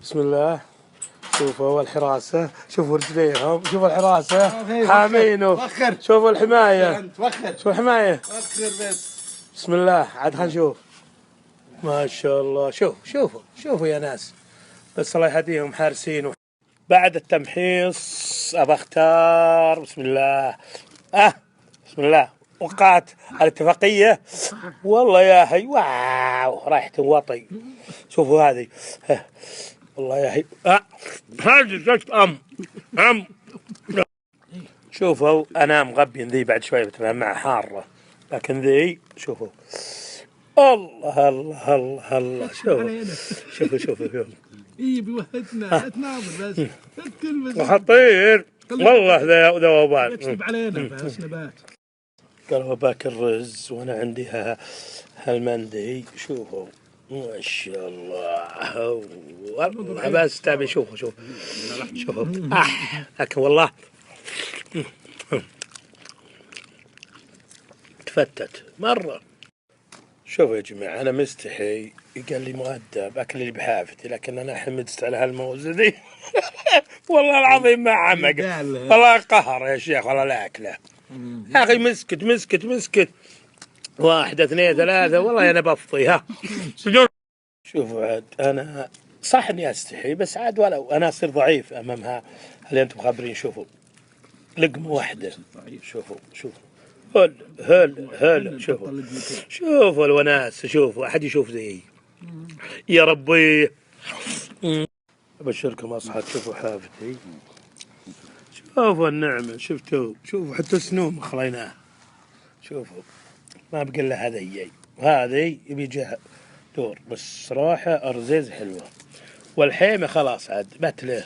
بسم الله. شوفوا الحراسة، شوفوا رجليهم، شوفوا الحراسة حامينه، شوفوا الحماية، شوفوا الحماية. بسم الله. عاد خلينا نشوف. ما شاء الله. شوفوا يا ناس، بس الله يهديهم حارسين. بعد التمحيص أبى أختار. بسم الله. بسم الله. وقعت الاتفاقية. والله يا هي، واو رايحة وطي. شوفوا هذه. والله يا هي. هذه جت أم. شوفوا أنا مغبين ذي، بعد شوي بتبقى مع حارة، لكن ذي شوفوا. الله الله الله الله. شوفوا. اي بيوهتنا لا تناظر بس الكل بس وحطير. والله ذوبان. يكتب علينا بس نبات. قالوا باكل رز وانا عندي هالمندي. شوفوا ما شاء الله. بس تابي. شوفوا لكن والله تفتت مرة. شوفوا يا جماعة، أنا مستحي. قال لي مؤدب أكل اللي بحافتي، لكن أنا حمدت على هالموزة دي. والله العظيم ما عمق. والله قهر يا شيخ، والله لا أكله يا أخي. مسكت 1 2 3. والله أنا بفطي. ها شوفوا عاد، أنا صح إني أستحي، بس عاد ولو أنا أصير ضعيف أمامها. هل أنتم خابرين؟ شوفوا لقمة واحدة. شوفوا هل شوفوا الوناس. شوفوا أحد يشوف ذي يا ربي. أبشركم أصحاب، شوفوا حافتي، شوفوا النعمة. شوفوا حتى سنوم خليناه. شوفوا ما بقى إلا هذه يبي جهة دور، بس صراحة أرزيز حلوة. والحيمة خلاص عاد بتله.